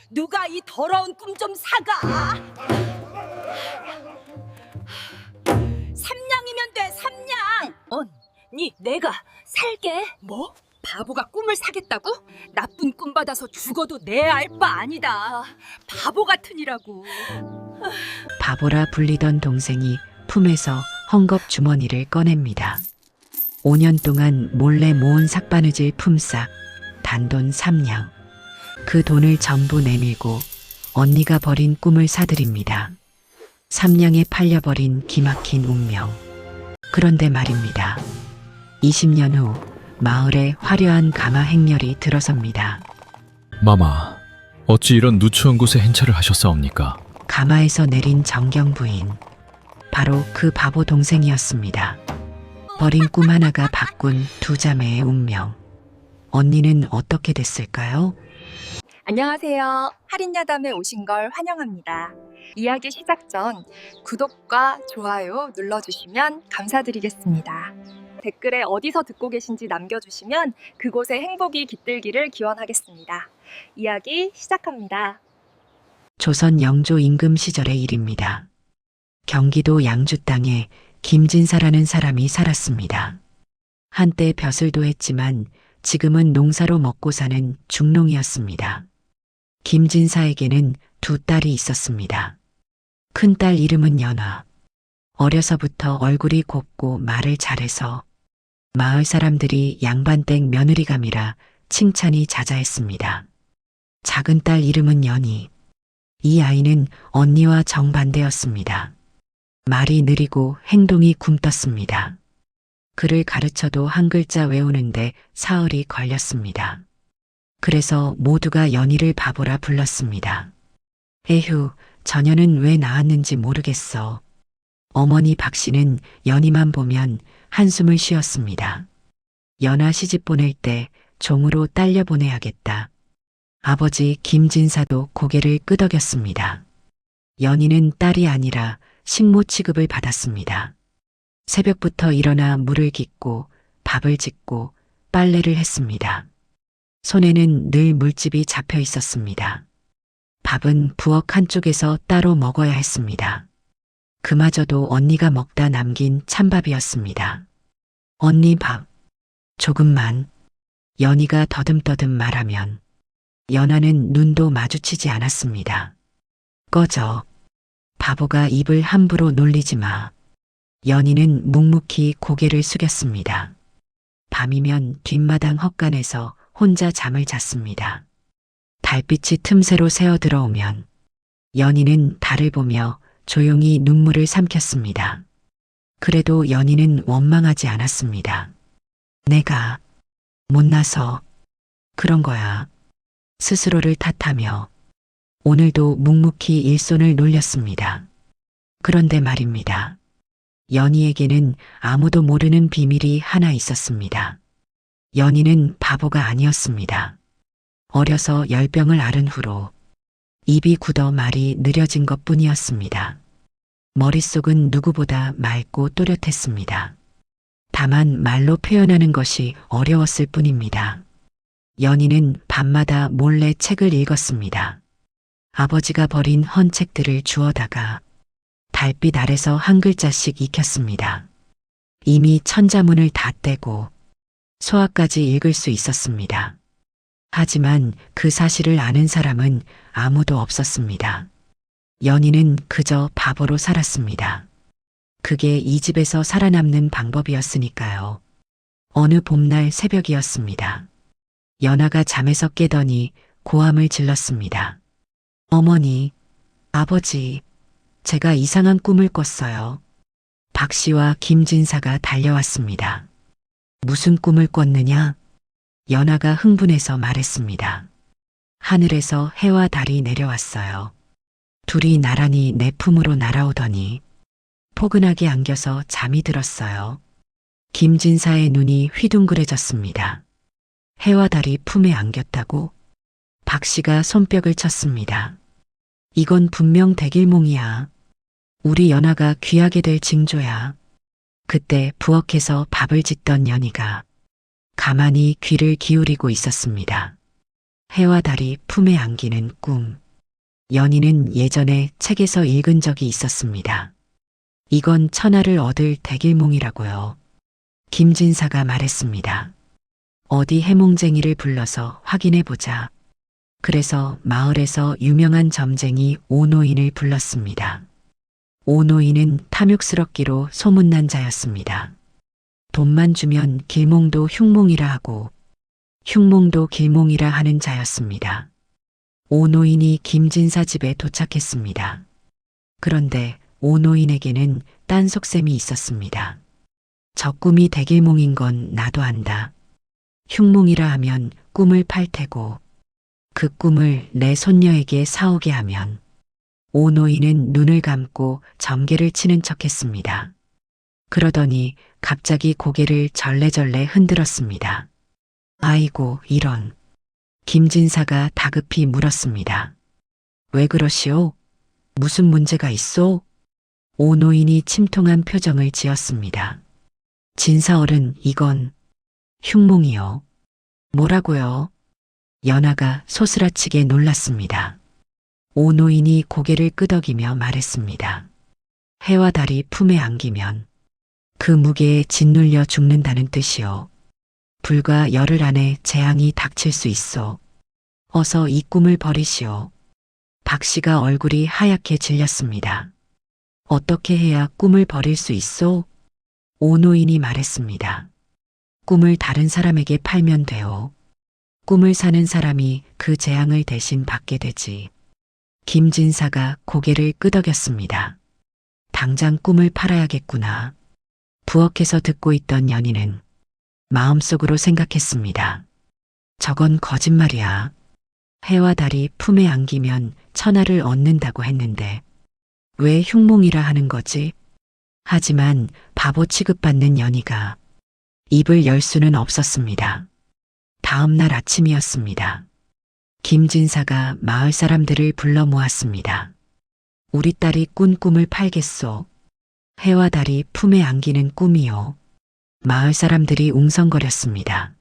누가 이 더러운 꿈 좀 사가. 삼냥이면 돼, 삼냥. 언니, 내가 살게. 뭐? 바보가 꿈을 사겠다고? 나쁜 꿈 받아서 죽어도 내 알 바 아니다. 바보 같으니라고. 바보라 불리던 동생이 품에서 헝겊 주머니를 꺼냅니다. 5년 동안 몰래 모은 삭바느질 품삯, 단돈 3냥. 그 돈을 전부 내밀고 언니가 버린 꿈을 사드립니다. 3냥에 팔려버린 기막힌 운명. 그런데 말입니다. 20년 후 마을에 화려한 가마 행렬이 들어섭니다. 마마, 어찌 이런 누추한 곳에 행차를 하셨사옵니까? 가마에서 내린 정경 부인. 바로 그 바보 동생이었습니다. 버린 꿈 하나가 바꾼 두 자매의 운명. 언니는 어떻게 됐을까요? 안녕하세요. 할인야담에 오신 걸 환영합니다. 이야기 시작 전 구독과 좋아요 눌러주시면 감사드리겠습니다. 댓글에 어디서 듣고 계신지 남겨주시면 그곳에 행복이 깃들기를 기원하겠습니다. 이야기 시작합니다. 조선 영조 임금 시절의 일입니다. 경기도 양주 땅에 김진사라는 사람이 살았습니다. 한때 벼슬도 했지만 지금은 농사로 먹고 사는 중농이었습니다. 김진사에게는 두 딸이 있었습니다. 큰딸 이름은 연화. 어려서부터 얼굴이 곱고 말을 잘해서 마을 사람들이 양반댁 며느리감이라 칭찬이 자자했습니다. 작은 딸 이름은 연희. 이 아이는 언니와 정반대였습니다. 말이 느리고 행동이 굼떴습니다. 글을 가르쳐도 한 글자 외우는데 사흘이 걸렸습니다. 그래서 모두가 연희를 바보라 불렀습니다. 에휴, 저녀는 왜 낳았는지 모르겠어. 어머니 박 씨는 연희만 보면 한숨을 쉬었습니다. 연하 시집 보낼 때 종으로 딸려 보내야겠다. 아버지 김진사도 고개를 끄덕였습니다. 연희는 딸이 아니라 식모 취급을 받았습니다. 새벽부터 일어나 물을 깃고 밥을 짓고 빨래를 했습니다. 손에는 늘 물집이 잡혀 있었습니다. 밥은 부엌 한쪽에서 따로 먹어야 했습니다. 그마저도 언니가 먹다 남긴 찬밥이었습니다. 언니 밥, 조금만. 연희가 더듬더듬 말하면 연하는 눈도 마주치지 않았습니다. 꺼져. 바보가 입을 함부로 놀리지 마. 연희는 묵묵히 고개를 숙였습니다. 밤이면 뒷마당 헛간에서 혼자 잠을 잤습니다. 달빛이 틈새로 새어 들어오면 연희는 달을 보며 조용히 눈물을 삼켰습니다. 그래도 연희는 원망하지 않았습니다. 내가 못나서 그런 거야. 스스로를 탓하며 오늘도 묵묵히 일손을 놀렸습니다. 그런데 말입니다. 연희에게는 아무도 모르는 비밀이 하나 있었습니다. 연희는 바보가 아니었습니다. 어려서 열병을 앓은 후로 입이 굳어 말이 느려진 것뿐이었습니다. 머릿속은 누구보다 맑고 또렷했습니다. 다만 말로 표현하는 것이 어려웠을 뿐입니다. 연희는 밤마다 몰래 책을 읽었습니다. 아버지가 버린 헌 책들을 주워다가 달빛 아래서 한 글자씩 익혔습니다. 이미 천자문을 다 떼고 소화까지 읽을 수 있었습니다. 하지만 그 사실을 아는 사람은 아무도 없었습니다. 연희는 그저 바보로 살았습니다. 그게 이 집에서 살아남는 방법이었으니까요. 어느 봄날 새벽이었습니다. 연하가 잠에서 깨더니 고함을 질렀습니다. 어머니, 아버지, 제가 이상한 꿈을 꿨어요. 박 씨와 김진사가 달려왔습니다. 무슨 꿈을 꿨느냐? 연하가 흥분해서 말했습니다. 하늘에서 해와 달이 내려왔어요. 둘이 나란히 내 품으로 날아오더니 포근하게 안겨서 잠이 들었어요. 김진사의 눈이 휘둥그레졌습니다. 해와 달이 품에 안겼다고? 박 씨가 손뼉을 쳤습니다. 이건 분명 대길몽이야. 우리 연하가 귀하게 될 징조야. 그때 부엌에서 밥을 짓던 연희가 가만히 귀를 기울이고 있었습니다. 해와 달이 품에 안기는 꿈. 연희는 예전에 책에서 읽은 적이 있었습니다. 이건 천하를 얻을 대길몽이라고요. 김진사가 말했습니다. 어디 해몽쟁이를 불러서 확인해 보자. 그래서 마을에서 유명한 점쟁이 오노인을 불렀습니다. 오노인은 탐욕스럽기로 소문난 자였습니다. 돈만 주면 길몽도 흉몽이라 하고 흉몽도 길몽이라 하는 자였습니다. 오노인이 김진사 집에 도착했습니다. 그런데 오노인에게는 딴 속셈이 있었습니다. 저 꿈이 대길몽인 건 나도 안다. 흉몽이라 하면 꿈을 팔 테고 그 꿈을 내 손녀에게 사오게 하면 오노인은 눈을 감고 점괘를 치는 척했습니다. 그러더니 갑자기 고개를 절레절레 흔들었습니다. 아이고 이런. 김진사가 다급히 물었습니다. 왜 그러시오? 무슨 문제가 있소? 오노인이 침통한 표정을 지었습니다. 진사어른 이건 흉몽이요. 뭐라고요? 연하가 소스라치게 놀랐습니다. 오노인이 고개를 끄덕이며 말했습니다. 해와 달이 품에 안기면 그 무게에 짓눌려 죽는다는 뜻이요. 불과 열흘 안에 재앙이 닥칠 수 있어. 어서 이 꿈을 버리시오. 박 씨가 얼굴이 하얗게 질렸습니다. 어떻게 해야 꿈을 버릴 수 있소? 오노인이 말했습니다. 꿈을 다른 사람에게 팔면 돼요. 꿈을 사는 사람이 그 재앙을 대신 받게 되지. 김진사가 고개를 끄덕였습니다. 당장 꿈을 팔아야겠구나. 부엌에서 듣고 있던 연희는 마음속으로 생각했습니다. 저건 거짓말이야. 해와 달이 품에 안기면 천하를 얻는다고 했는데 왜 흉몽이라 하는 거지? 하지만 바보 취급받는 연희가 입을 열 수는 없었습니다. 다음 날 아침이었습니다. 김진사가 마을 사람들을 불러 모았습니다. 우리 딸이 꾼 꿈을 팔겠소. 해와 달이 품에 안기는 꿈이요. 마을 사람들이 웅성거렸습니다.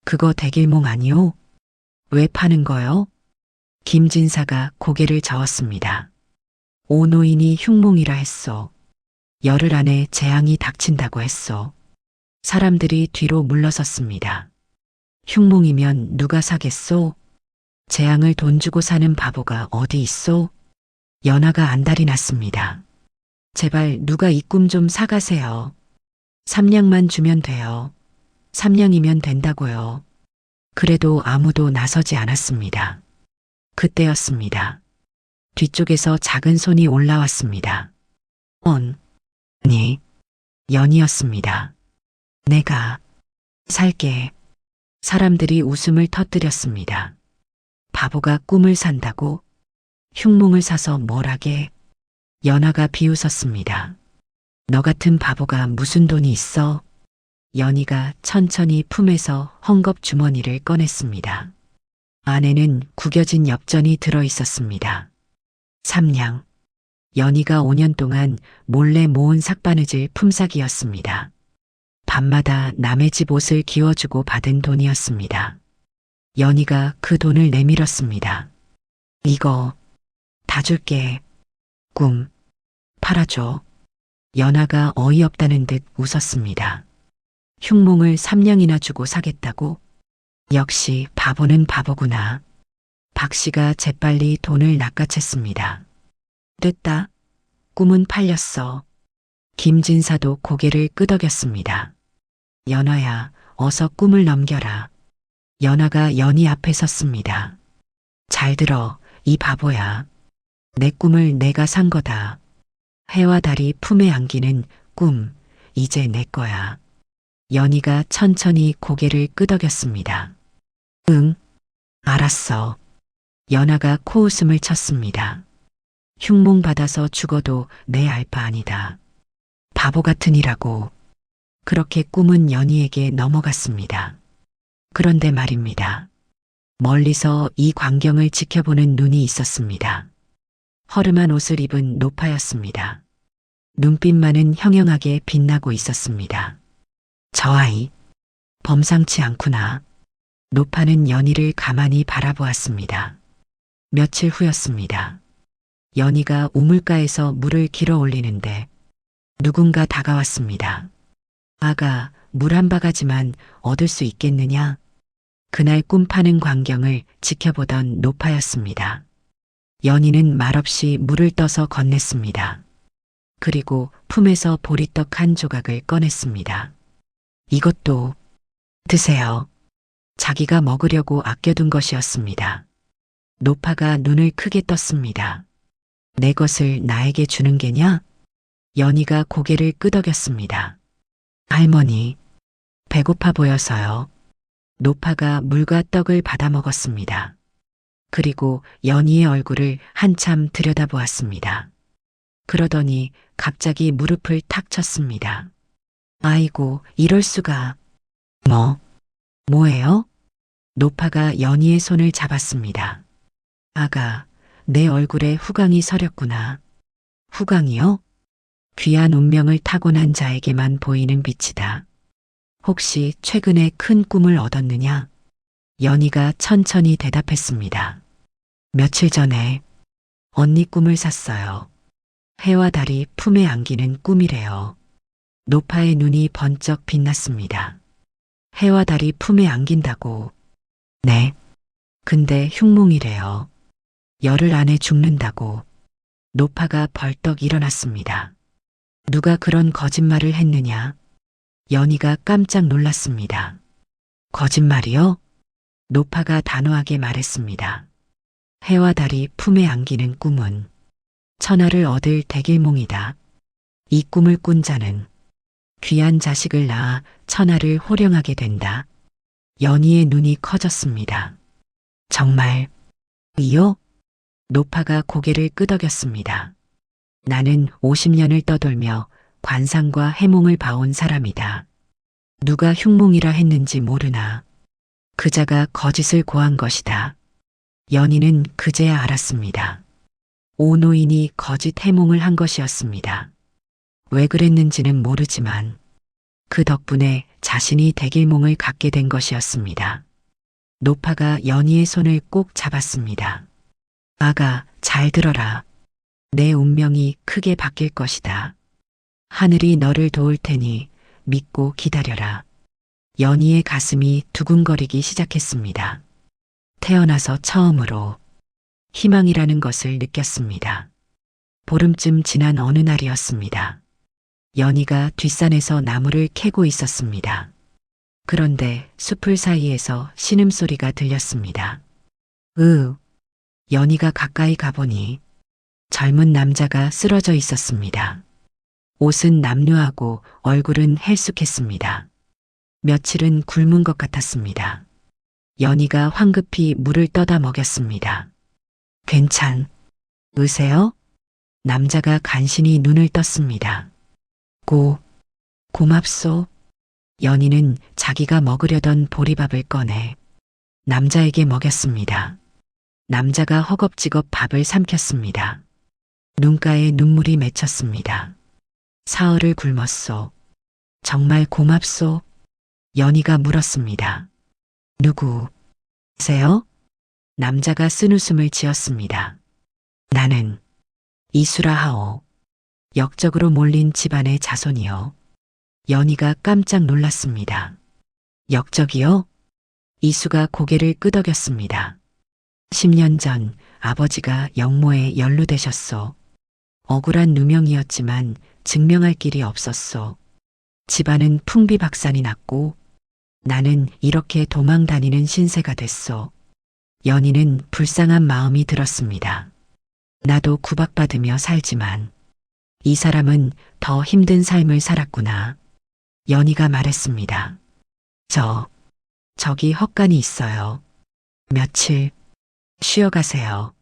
그거 대길몽 아니오? 왜 파는 거요? 김진사가 고개를 저었습니다. 오노인이 흉몽이라 했소. 열흘 안에 재앙이 닥친다고 했소. 사람들이 뒤로 물러섰습니다. 흉몽이면 누가 사겠소? 재앙을 돈 주고 사는 바보가 어디 있소? 연하가 안달이 났습니다. 제발 누가 이 꿈 좀 사가세요. 3냥만 주면 돼요. 3냥이면 된다고요. 그래도 아무도 나서지 않았습니다. 그때였습니다. 뒤쪽에서 작은 손이 올라왔습니다. 아니, 연이었습니다. 내가 살게. 사람들이 웃음을 터뜨렸습니다. 바보가 꿈을 산다고? 흉몽을 사서 뭘 하게? 연하가 비웃었습니다. 너 같은 바보가 무슨 돈이 있어? 연희가 천천히 품에서 헝겊 주머니를 꺼냈습니다. 안에는 구겨진 엽전이 들어 있었습니다. 3냥. 연희가 5년 동안 몰래 모은 삭바느질 품삯이었습니다. 밤마다 남의 집 옷을 기워주고 받은 돈이었습니다. 연희가 그 돈을 내밀었습니다. 이거 다 줄게. 꿈 팔아줘. 연하가 어이없다는 듯 웃었습니다. 흉몽을 3냥이나 주고 사겠다고? 역시 바보는 바보구나. 박 씨가 재빨리 돈을 낚아챘습니다. 됐다. 꿈은 팔렸어. 김진사도 고개를 끄덕였습니다. 연하야, 어서 꿈을 넘겨라. 연하가 연희 앞에 섰습니다. 잘 들어, 이 바보야. 내 꿈을 내가 산 거다. 해와 달이 품에 안기는 꿈, 이제 내 거야. 연희가 천천히 고개를 끄덕였습니다. 응, 알았어. 연하가 코웃음을 쳤습니다. 흉몽 받아서 죽어도 내 알바 아니다. 바보 같으니라고. 그렇게 꿈은 연희에게 넘어갔습니다. 그런데 말입니다. 멀리서 이 광경을 지켜보는 눈이 있었습니다. 허름한 옷을 입은 노파였습니다. 눈빛만은 형형하게 빛나고 있었습니다. 저 아이, 범상치 않구나. 노파는 연희를 가만히 바라보았습니다. 며칠 후였습니다. 연희가 우물가에서 물을 길어 올리는데 누군가 다가왔습니다. 아가, 물 한 바가지만 얻을 수 있겠느냐? 그날 꿈 파는 광경을 지켜보던 노파였습니다. 연희는 말없이 물을 떠서 건넸습니다. 그리고 품에서 보리떡 한 조각을 꺼냈습니다. 이것도 드세요. 자기가 먹으려고 아껴둔 것이었습니다. 노파가 눈을 크게 떴습니다. 내 것을 나에게 주는 게냐? 연희가 고개를 끄덕였습니다. 할머니, 배고파 보여서요. 노파가 물과 떡을 받아 먹었습니다. 그리고 연희의 얼굴을 한참 들여다보았습니다. 그러더니 갑자기 무릎을 탁 쳤습니다. 아이고, 이럴 수가. 뭐예요? 노파가 연희의 손을 잡았습니다. 아가, 내 얼굴에 후광이 서렸구나. 후광이요? 귀한 운명을 타고난 자에게만 보이는 빛이다. 혹시 최근에 큰 꿈을 얻었느냐? 연희가 천천히 대답했습니다. 며칠 전에 언니 꿈을 샀어요. 해와 달이 품에 안기는 꿈이래요. 노파의 눈이 번쩍 빛났습니다. 해와 달이 품에 안긴다고. 네. 근데 흉몽이래요. 열흘 안에 죽는다고. 노파가 벌떡 일어났습니다. 누가 그런 거짓말을 했느냐? 연희가 깜짝 놀랐습니다. 거짓말이요? 노파가 단호하게 말했습니다. 해와 달이 품에 안기는 꿈은 천하를 얻을 대길몽이다. 이 꿈을 꾼 자는 귀한 자식을 낳아 천하를 호령하게 된다. 연희의 눈이 커졌습니다. 정말, 이요? 노파가 고개를 끄덕였습니다. 나는 50년을 떠돌며 관상과 해몽을 봐온 사람이다. 누가 흉몽이라 했는지 모르나 그자가 거짓을 고한 것이다. 연희는 그제야 알았습니다. 오노인이 거짓 해몽을 한 것이었습니다. 왜 그랬는지는 모르지만 그 덕분에 자신이 대길몽을 갖게 된 것이었습니다. 노파가 연희의 손을 꼭 잡았습니다. 아가, 잘 들어라. 내 운명이 크게 바뀔 것이다. 하늘이 너를 도울 테니 믿고 기다려라. 연희의 가슴이 두근거리기 시작했습니다. 태어나서 처음으로 희망이라는 것을 느꼈습니다. 보름쯤 지난 어느 날이었습니다. 연희가 뒷산에서 나무를 캐고 있었습니다. 그런데 숲을 사이에서 신음소리가 들렸습니다. 연희가 가까이 가보니 젊은 남자가 쓰러져 있었습니다. 옷은 남루하고 얼굴은 헬쑥했습니다. 며칠은 굶은 것 같았습니다. 연희가 황급히 물을 떠다 먹였습니다. 괜찮으세요? 남자가 간신히 눈을 떴습니다. 고맙소. 연희는 자기가 먹으려던 보리밥을 꺼내 남자에게 먹였습니다. 남자가 허겁지겁 밥을 삼켰습니다. 눈가에 눈물이 맺혔습니다. 사흘을 굶었소. 정말 고맙소. 연희가 물었습니다. 누구세요? 남자가 쓴웃음을 지었습니다. 나는 이수라 하오. 역적으로 몰린 집안의 자손이요. 연희가 깜짝 놀랐습니다. 역적이요? 이수가 고개를 끄덕였습니다. 10년 전 아버지가 영모에 연루되셨소. 억울한 누명이었지만 증명할 길이 없었소. 집안은 풍비박산이 났고 나는 이렇게 도망 다니는 신세가 됐소. 연희는 불쌍한 마음이 들었습니다. 나도 구박받으며 살지만 이 사람은 더 힘든 삶을 살았구나. 연희가 말했습니다. 저기 헛간이 있어요. 며칠 쉬어가세요.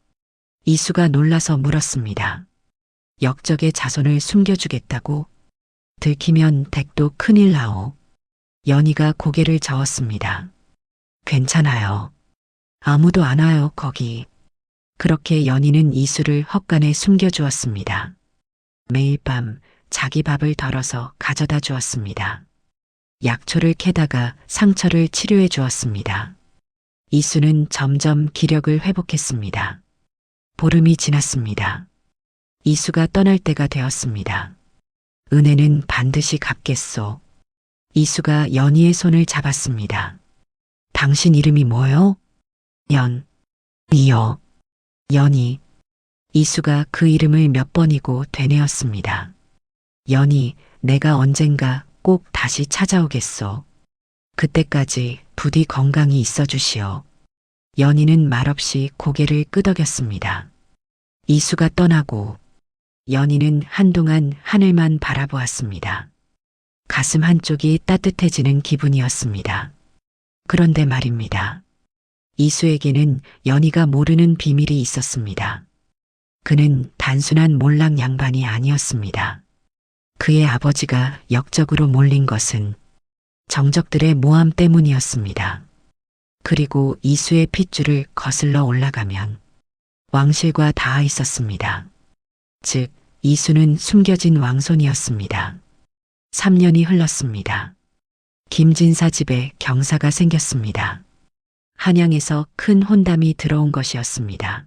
이수가 놀라서 물었습니다. 역적의 자손을 숨겨주겠다고? 들키면 댁도 큰일 나오. 연희가 고개를 저었습니다. 괜찮아요. 아무도 안 와요, 거기. 그렇게 연희는 이수를 헛간에 숨겨주었습니다. 매일 밤 자기 밥을 덜어서 가져다 주었습니다. 약초를 캐다가 상처를 치료해 주었습니다. 이수는 점점 기력을 회복했습니다. 보름이 지났습니다. 이수가 떠날 때가 되었습니다. 은혜는 반드시 갚겠소. 이수가 연희의 손을 잡았습니다. 당신 이름이 뭐요? 이요. 연희. 이수가 그 이름을 몇 번이고 되뇌었습니다. 연희, 내가 언젠가 꼭 다시 찾아오겠소. 그때까지 부디 건강히 있어 주시오. 연희는 말없이 고개를 끄덕였습니다. 이수가 떠나고 연희는 한동안 하늘만 바라보았습니다. 가슴 한쪽이 따뜻해지는 기분이었습니다. 그런데 말입니다. 이수에게는 연희가 모르는 비밀이 있었습니다. 그는 단순한 몰락 양반이 아니었습니다. 그의 아버지가 역적으로 몰린 것은 정적들의 모함 때문이었습니다. 그리고 이수의 핏줄을 거슬러 올라가면 왕실과 닿아 있었습니다. 즉, 이수는 숨겨진 왕손이었습니다. 3년이 흘렀습니다. 김진사 집에 경사가 생겼습니다. 한양에서 큰 혼담이 들어온 것이었습니다.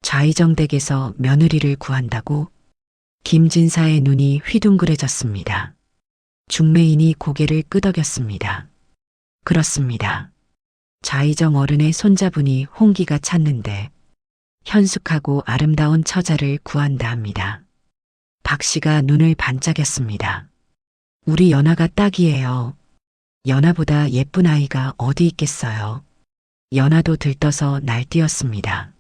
좌의정댁에서 며느리를 구한다고 김진사의 눈이 휘둥그레졌습니다. 중매인이 고개를 끄덕였습니다. 그렇습니다. 좌의정 어른의 손자분이 홍기가 찼는데 현숙하고 아름다운 처자를 구한다 합니다. 박 씨가 눈을 반짝였습니다. 우리 연아가 딱이에요. 연아보다 예쁜 아이가 어디 있겠어요. 연아도 들떠서 날뛰었습니다.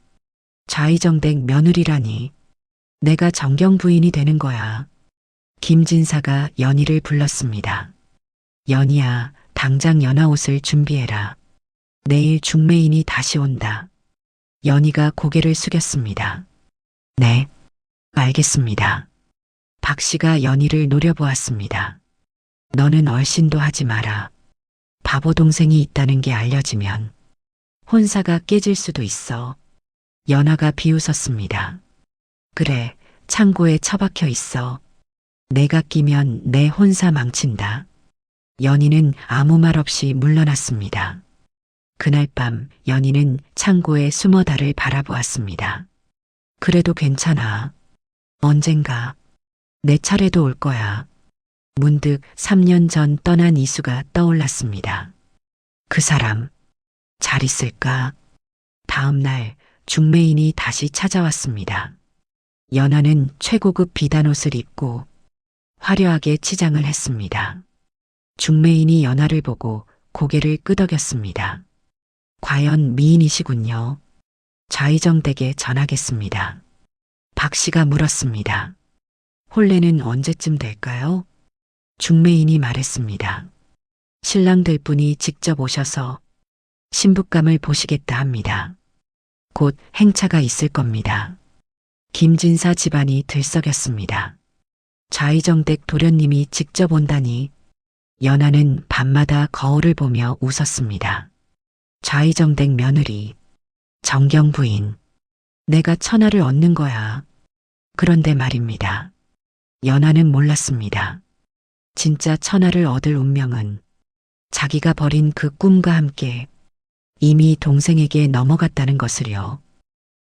좌의정댁 며느리라니. 내가 정경 부인이 되는 거야. 김진사가 연희를 불렀습니다. 연희야, 당장 연아 옷을 준비해라. 내일 중매인이 다시 온다. 연희가 고개를 숙였습니다. 네, 알겠습니다. 박 씨가 연희를 노려보았습니다. 너는 얼씬도 하지 마라. 바보 동생이 있다는 게 알려지면 혼사가 깨질 수도 있어. 연아가 비웃었습니다. 그래, 창고에 처박혀 있어. 내가 끼면 내 혼사 망친다. 연희는 아무 말 없이 물러났습니다. 그날 밤 연희는 창고에 숨어 달을 바라보았습니다. 그래도 괜찮아. 언젠가 내 차례도 올 거야. 문득 3년 전 떠난 이수가 떠올랐습니다. 그 사람 잘 있을까? 다음 날 중매인이 다시 찾아왔습니다. 연하는 최고급 비단옷을 입고 화려하게 치장을 했습니다. 중매인이 연하를 보고 고개를 끄덕였습니다. 과연 미인이시군요. 좌의정댁에 전하겠습니다. 박 씨가 물었습니다. 혼례는 언제쯤 될까요? 중매인이 말했습니다. 신랑들 분이 직접 오셔서 신부감을 보시겠다 합니다. 곧 행차가 있을 겁니다. 김진사 집안이 들썩였습니다. 좌의정댁 도련님이 직접 온다니. 연하는 밤마다 거울을 보며 웃었습니다. 좌의정댁 며느리, 정경 부인, 내가 천하를 얻는 거야. 그런데 말입니다. 연하는 몰랐습니다. 진짜 천하를 얻을 운명은 자기가 버린 그 꿈과 함께 이미 동생에게 넘어갔다는 것을요.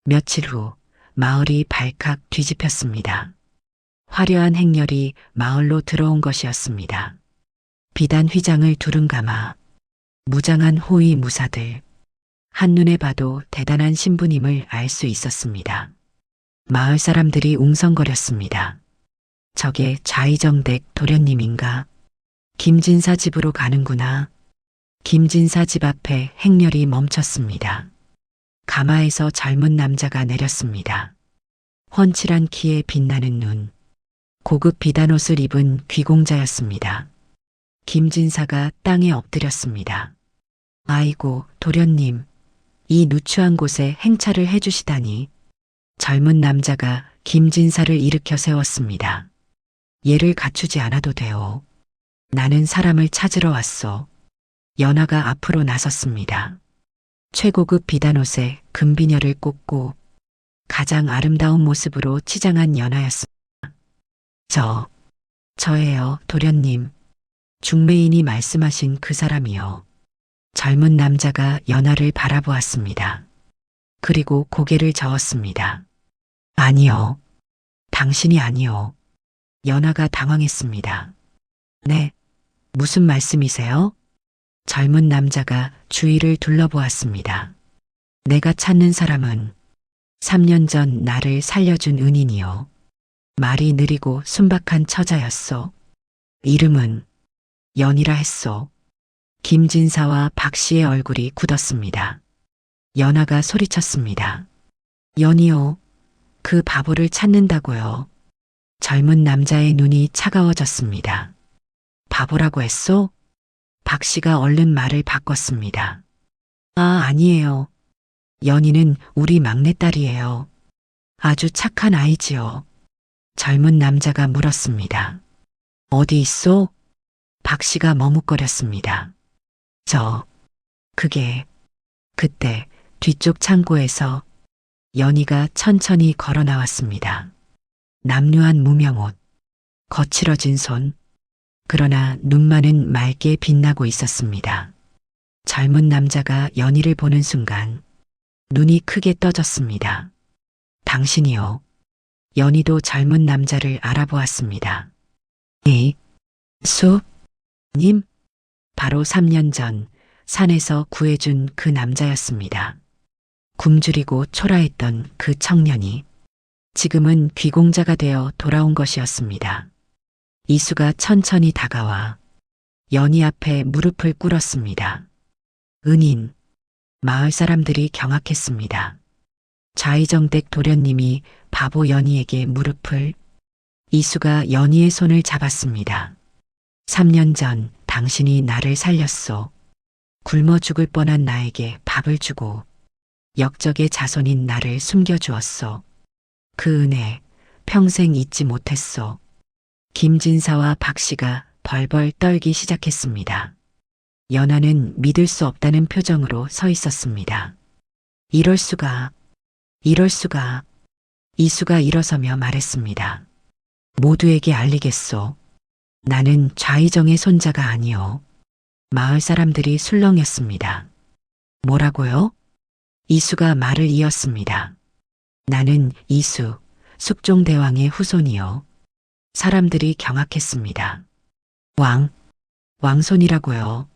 며칠 후 마을이 발칵 뒤집혔습니다. 화려한 행렬이 마을로 들어온 것이었습니다. 비단 휘장을 두른감아 무장한 호위 무사들. 한눈에 봐도 대단한 신부님을 알 수 있었습니다. 마을 사람들이 웅성거렸습니다. 저게 좌의정댁 도련님인가? 김진사 집으로 가는구나. 김진사 집 앞에 행렬이 멈췄습니다. 가마에서 젊은 남자가 내렸습니다. 훤칠한 키에 빛나는 눈, 고급 비단옷을 입은 귀공자였습니다. 김진사가 땅에 엎드렸습니다. 아이고, 도련님, 이 누추한 곳에 행차를 해주시다니. 젊은 남자가 김진사를 일으켜 세웠습니다. 얘를 갖추지 않아도 돼요. 나는 사람을 찾으러 왔어. 연하가 앞으로 나섰습니다. 최고급 비단옷에 금비녀를 꽂고 가장 아름다운 모습으로 치장한 연하였습니다. 저예요, 도련님. 중매인이 말씀하신 그 사람이요. 젊은 남자가 연하를 바라보았습니다. 그리고 고개를 저었습니다. 아니요. 당신이 아니요. 연하가 당황했습니다. 네, 무슨 말씀이세요? 젊은 남자가 주위를 둘러보았습니다. 내가 찾는 사람은 3년 전 나를 살려준 은인이요. 말이 느리고 순박한 처자였소. 이름은 연이라 했소. 김진사와 박 씨의 얼굴이 굳었습니다. 연하가 소리쳤습니다. 연이요. 그 바보를 찾는다고요. 젊은 남자의 눈이 차가워졌습니다. 바보라고 했소? 박 씨가 얼른 말을 바꿨습니다. 아, 아니에요. 연희는 우리 막내딸이에요. 아주 착한 아이지요. 젊은 남자가 물었습니다. 어디 있소? 박 씨가 머뭇거렸습니다. 그때 뒤쪽 창고에서 연희가 천천히 걸어 나왔습니다. 남루한 무명옷, 거칠어진 손, 그러나 눈만은 맑게 빛나고 있었습니다. 젊은 남자가 연희를 보는 순간 눈이 크게 떠졌습니다. 당신이요. 연희도 젊은 남자를 알아보았습니다. 님? 바로 3년 전 산에서 구해준 그 남자였습니다. 굶주리고 초라했던 그 청년이 지금은 귀공자가 되어 돌아온 것이었습니다. 이수가 천천히 다가와 연희 앞에 무릎을 꿇었습니다. 은인, 마을 사람들이 경악했습니다. 좌의정댁 도련님이 바보 연희에게 무릎을, 이수가 연희의 손을 잡았습니다. 3년 전 당신이 나를 살렸소. 굶어 죽을 뻔한 나에게 밥을 주고 역적의 자손인 나를 숨겨주었소. 그 은혜 평생 잊지 못했소. 김진사와 박 씨가 벌벌 떨기 시작했습니다. 연하는 믿을 수 없다는 표정으로 서 있었습니다. 이럴 수가. 이수가 일어서며 말했습니다. 모두에게 알리겠소. 나는 좌의정의 손자가 아니오. 마을 사람들이 술렁였습니다. 뭐라고요? 이수가 말을 이었습니다. 나는 이수, 숙종대왕의 후손이요. 사람들이 경악했습니다. 왕손이라고요.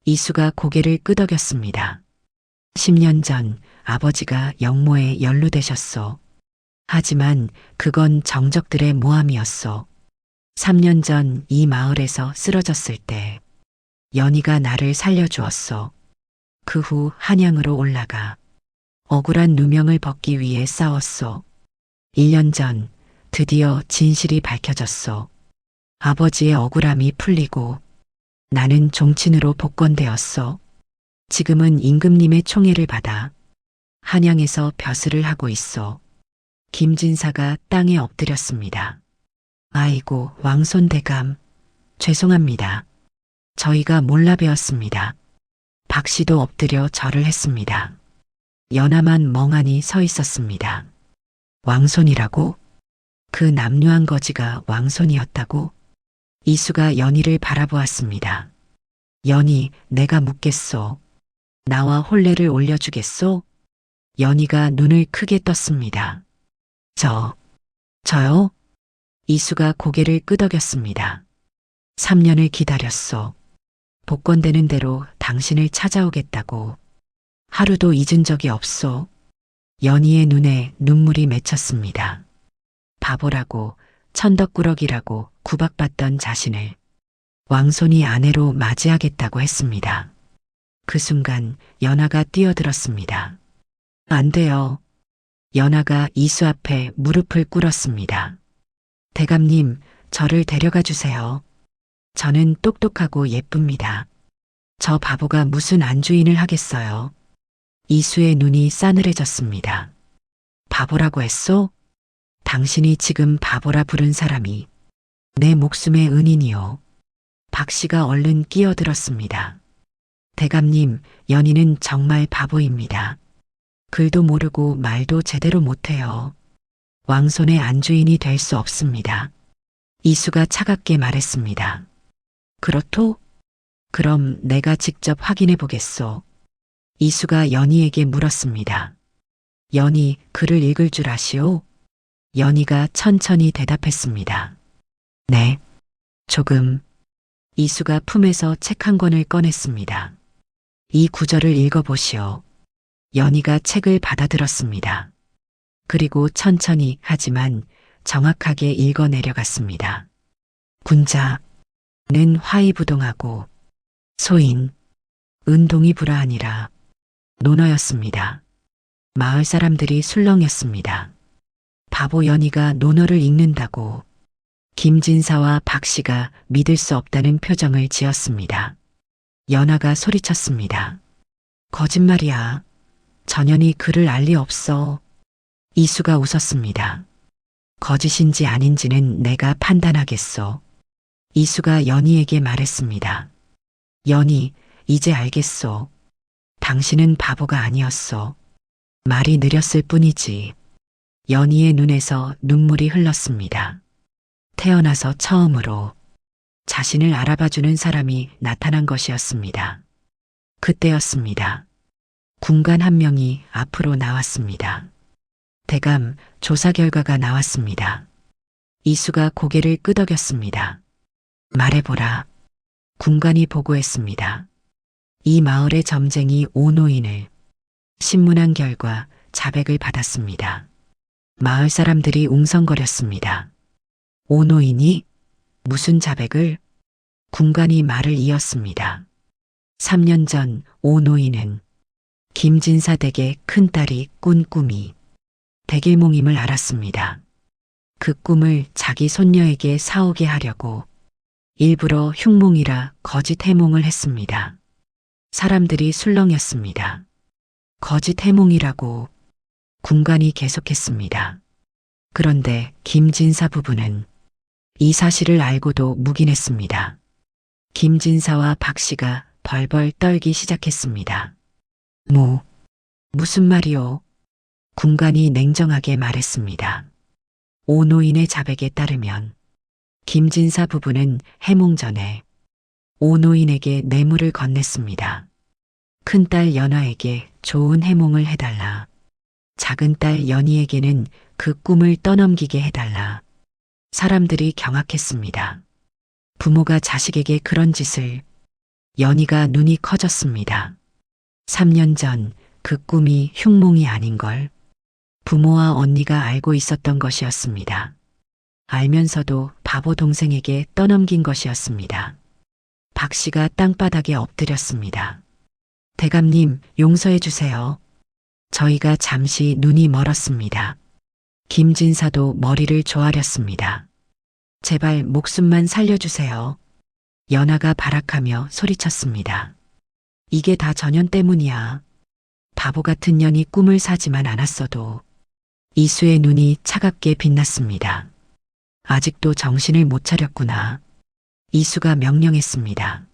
이수가 고개를 끄덕였습니다. 10년 전 아버지가 영모에 연루되셨소. 하지만 그건 정적들의 모함이었소. 3년 전 이 마을에서 쓰러졌을 때 연희가 나를 살려주었소. 그 후 한양으로 올라가 억울한 누명을 벗기 위해 싸웠소. 1년 전 드디어 진실이 밝혀졌소. 아버지의 억울함이 풀리고 나는 종친으로 복권되었소. 지금은 임금님의 총애를 받아 한양에서 벼슬을 하고 있소. 김진사가 땅에 엎드렸습니다. 아이고, 왕손 대감, 죄송합니다. 저희가 몰라 배웠습니다. 박 씨도 엎드려 절을 했습니다. 연하만 멍하니 서 있었습니다. 왕손이라고? 그 남루한 거지가 왕손이었다고? 이수가 연희를 바라보았습니다. 연희, 내가 묻겠소. 나와 혼례를 올려주겠소? 연희가 눈을 크게 떴습니다. 저요? 이수가 고개를 끄덕였습니다. 3년을 기다렸소. 복권되는 대로 당신을 찾아오겠다고. 하루도 잊은 적이 없소. 연희의 눈에 눈물이 맺혔습니다. 바보라고, 천덕꾸러기라고 구박받던 자신을 왕손이 아내로 맞이하겠다고 했습니다. 그 순간 연하가 뛰어들었습니다. 안 돼요. 연하가 이수 앞에 무릎을 꿇었습니다. 대감님, 저를 데려가 주세요. 저는 똑똑하고 예쁩니다. 저 바보가 무슨 안주인을 하겠어요. 이수의 눈이 싸늘해졌습니다. 바보라고 했소? 당신이 지금 바보라 부른 사람이 내 목숨의 은인이요. 박 씨가 얼른 끼어들었습니다. 대감님, 연희는 정말 바보입니다. 글도 모르고 말도 제대로 못해요. 왕손의 안주인이 될 수 없습니다. 이수가 차갑게 말했습니다. 그렇소? 그럼 내가 직접 확인해 보겠소. 이수가 연희에게 물었습니다. 연희, 글을 읽을 줄 아시오? 연희가 천천히 대답했습니다. 네, 조금. 이수가 품에서 책 한 권을 꺼냈습니다. 이 구절을 읽어보시오. 연희가 책을 받아들었습니다. 그리고 천천히 하지만 정확하게 읽어 내려갔습니다. 군자는 화이부동하고 소인, 은동이 불화하니라. 논어였습니다. 마을 사람들이 술렁였습니다. 바보 연희가 논어를 읽는다고 김진사와 박씨가 믿을 수 없다는 표정을 지었습니다. 연하가 소리쳤습니다. 거짓말이야. 전현이 글을 알 리 없어. 이수가 웃었습니다. 거짓인지 아닌지는 내가 판단하겠소. 이수가 연희에게 말했습니다. 연희, 이제 알겠소. 당신은 바보가 아니었소. 말이 느렸을 뿐이지. 연희의 눈에서 눈물이 흘렀습니다. 태어나서 처음으로 자신을 알아봐주는 사람이 나타난 것이었습니다. 그때였습니다. 군관 한 명이 앞으로 나왔습니다. 대감 조사 결과가 나왔습니다. 이수가 고개를 끄덕였습니다. 말해보라. 군관이 보고했습니다. 이 마을의 점쟁이 오노인을 신문한 결과 자백을 받았습니다. 마을 사람들이 웅성거렸습니다. 오노인이 무슨 자백을? 군관이 말을 이었습니다. 3년 전 오노인은 김진사 댁의 큰딸이 꾼 꿈이 백일몽임을 알았습니다. 그 꿈을 자기 손녀에게 사오게 하려고 일부러 흉몽이라 거짓 해몽을 했습니다. 사람들이 술렁였습니다. 거짓 해몽이라고 군관이 계속했습니다. 그런데 김진사 부부는 이 사실을 알고도 묵인했습니다. 김진사와 박씨가 벌벌 떨기 시작했습니다. 무슨 말이오? 군관이 냉정하게 말했습니다. 오노인의 자백에 따르면 김진사 부부는 해몽 전에 오노인에게 뇌물을 건넸습니다. 큰딸 연화에게 좋은 해몽을 해달라. 작은딸 연희에게는 그 꿈을 떠넘기게 해달라. 사람들이 경악했습니다. 부모가 자식에게 그런 짓을. 연희가 눈이 커졌습니다. 3년 전 그 꿈이 흉몽이 아닌걸. 부모와 언니가 알고 있었던 것이었습니다. 알면서도 바보 동생에게 떠넘긴 것이었습니다. 박 씨가 땅바닥에 엎드렸습니다. 대감님, 용서해 주세요. 저희가 잠시 눈이 멀었습니다. 김진사도 머리를 조아렸습니다. 제발 목숨만 살려주세요. 연하가 발악하며 소리쳤습니다. 이게 다 전현 때문이야. 바보 같은 년이 꿈을 사지만 않았어도. 이수의 눈이 차갑게 빛났습니다. 아직도 정신을 못 차렸구나. 이수가 명령했습니다.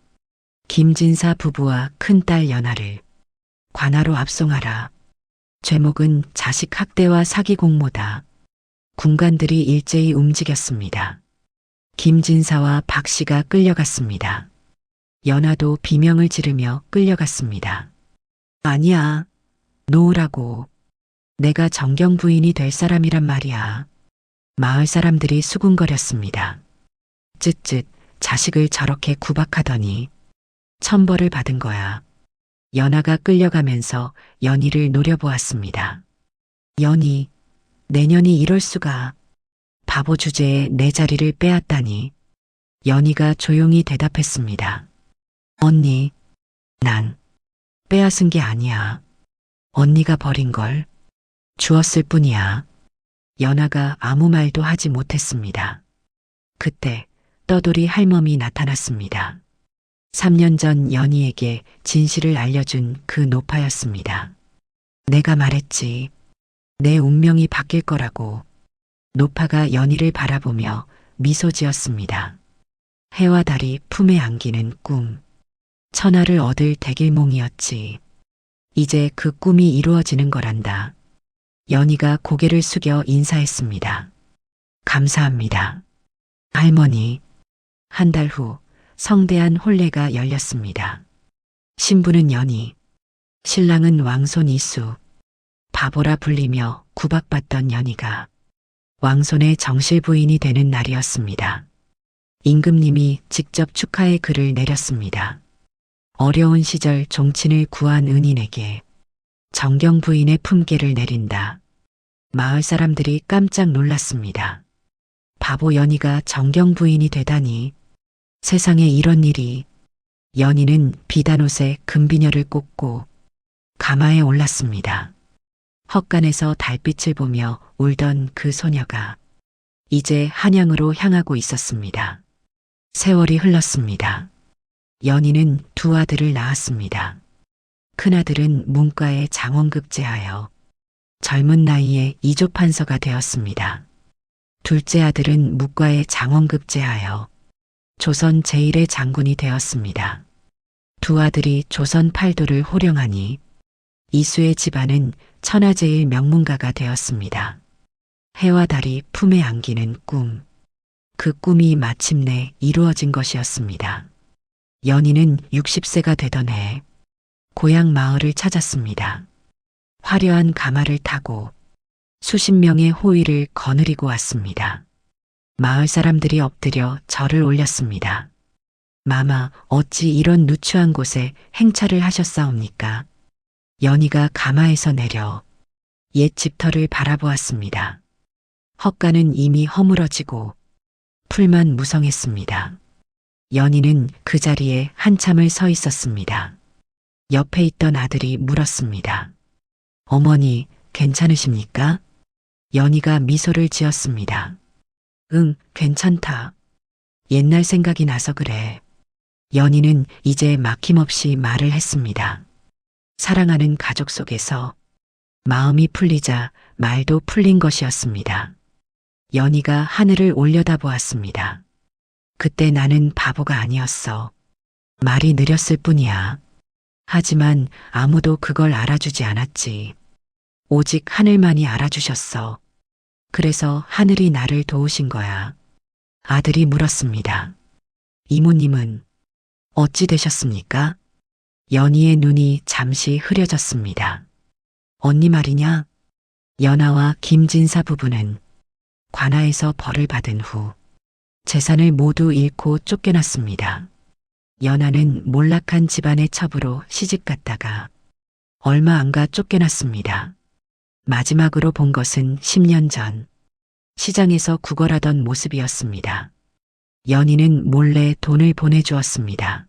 김진사 부부와 큰딸 연하를 관하로 압송하라. 죄목은 자식 학대와 사기 공모다. 군관들이 일제히 움직였습니다. 김진사와 박씨가 끌려갔습니다. 연하도 비명을 지르며 끌려갔습니다. 아니야. 놓으라고. 내가 정경 부인이 될 사람이란 말이야. 마을 사람들이 수군거렸습니다. 쯧쯧, 자식을 저렇게 구박하더니 천벌을 받은 거야. 연하가 끌려가면서 연희를 노려보았습니다. 연희, 내년이 이럴 수가. 바보 주제에 내 자리를 빼앗다니. 연희가 조용히 대답했습니다. 언니, 난 빼앗은 게 아니야. 언니가 버린 걸 주었을 뿐이야. 연하가 아무 말도 하지 못했습니다. 그때 떠돌이 할멈이 나타났습니다. 3년 전 연희에게 진실을 알려준 그 노파였습니다. 내가 말했지. 내 운명이 바뀔 거라고. 노파가 연희를 바라보며 미소 지었습니다. 해와 달이 품에 안기는 꿈. 천하를 얻을 대길몽이었지. 이제 그 꿈이 이루어지는 거란다. 연희가 고개를 숙여 인사했습니다. 감사합니다. 할머니. 한 달 후 성대한 혼례가 열렸습니다. 신부는 연희, 신랑은 왕손 이수, 바보라 불리며 구박받던 연희가 왕손의 정실 부인이 되는 날이었습니다. 임금님이 직접 축하의 글을 내렸습니다. 어려운 시절 종친을 구한 은인에게 정경 부인의 품계를 내린다. 마을 사람들이 깜짝 놀랐습니다. 바보 연희가 정경 부인이 되다니, 세상에 이런 일이. 연희는 비단옷에 금비녀를 꽂고 가마에 올랐습니다. 헛간에서 달빛을 보며 울던 그 소녀가 이제 한양으로 향하고 있었습니다. 세월이 흘렀습니다. 연희는 두 아들을 낳았습니다. 큰아들은 문과에 장원급제하여 젊은 나이에 이조판서가 되었습니다. 둘째 아들은 무과에 장원급제하여 조선 제1의 장군이 되었습니다. 두 아들이 조선 팔도를 호령하니 이수의 집안은 천하제일 명문가가 되었습니다. 해와 달이 품에 안기는 꿈. 그 꿈이 마침내 이루어진 것이었습니다. 연희는 60세가 되던 해 고향 마을을 찾았습니다. 화려한 가마를 타고 수십 명의 호위를 거느리고 왔습니다. 마을 사람들이 엎드려 절을 올렸습니다. 마마, 어찌 이런 누추한 곳에 행차를 하셨사옵니까? 연희가 가마에서 내려 옛 집터를 바라보았습니다. 헛간은 이미 허물어지고 풀만 무성했습니다. 연희는 그 자리에 한참을 서 있었습니다. 옆에 있던 아들이 물었습니다. 어머니, 괜찮으십니까? 연희가 미소를 지었습니다. 응, 괜찮다. 옛날 생각이 나서 그래. 연희는 이제 막힘없이 말을 했습니다. 사랑하는 가족 속에서 마음이 풀리자 말도 풀린 것이었습니다. 연희가 하늘을 올려다보았습니다. 그때 나는 바보가 아니었어. 말이 느렸을 뿐이야. 하지만 아무도 그걸 알아주지 않았지. 오직 하늘만이 알아주셨어. 그래서 하늘이 나를 도우신 거야. 아들이 물었습니다. 이모님은 어찌 되셨습니까? 연희의 눈이 잠시 흐려졌습니다. 언니 말이냐? 연하와 김진사 부부는 관아에서 벌을 받은 후 재산을 모두 잃고 쫓겨났습니다. 연하는 몰락한 집안의 첩으로 시집갔다가 얼마 안 가 쫓겨났습니다. 마지막으로 본 것은 10년 전 시장에서 구걸하던 모습이었습니다. 연희는 몰래 돈을 보내주었습니다.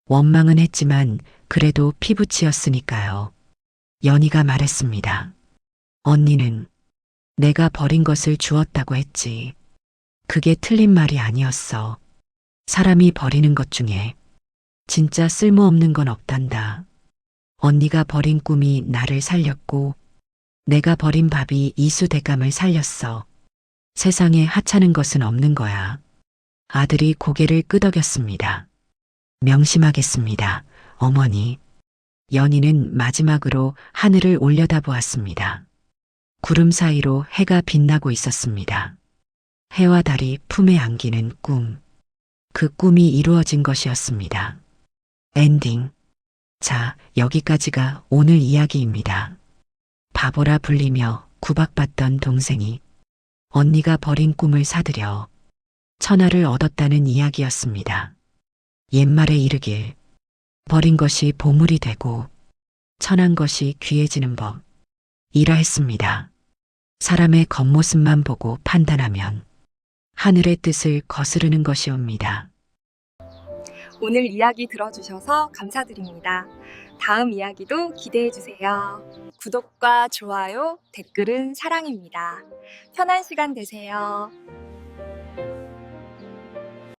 원망은 했지만 그래도 피부치였으니까요. 연희가 말했습니다. 언니는 내가 버린 것을 주었다고 했지. 그게 틀린 말이 아니었어. 사람이 버리는 것 중에 진짜 쓸모없는 건 없단다. 언니가 버린 꿈이 나를 살렸고 내가 버린 밥이 이수 대감을 살렸어. 세상에 하찮은 것은 없는 거야. 아들이 고개를 끄덕였습니다. 명심하겠습니다, 어머니. 연희는 마지막으로 하늘을 올려다보았습니다. 구름 사이로 해가 빛나고 있었습니다. 해와 달이 품에 안기는 꿈. 그 꿈이 이루어진 것이었습니다. 엔딩. 자, 여기까지가 오늘 이야기입니다. 바보라 불리며 구박받던 동생이 언니가 버린 꿈을 사들여 천하를 얻었다는 이야기였습니다. 옛말에 이르길 버린 것이 보물이 되고 천한 것이 귀해지는 법 이라 했습니다. 사람의 겉모습만 보고 판단하면 하늘의 뜻을 거스르는 것이옵니다. 오늘 이야기 들어주셔서 감사드립니다. 다음 이야기도 기대해주세요. 구독과 좋아요, 댓글은 사랑입니다. 편한 시간 되세요.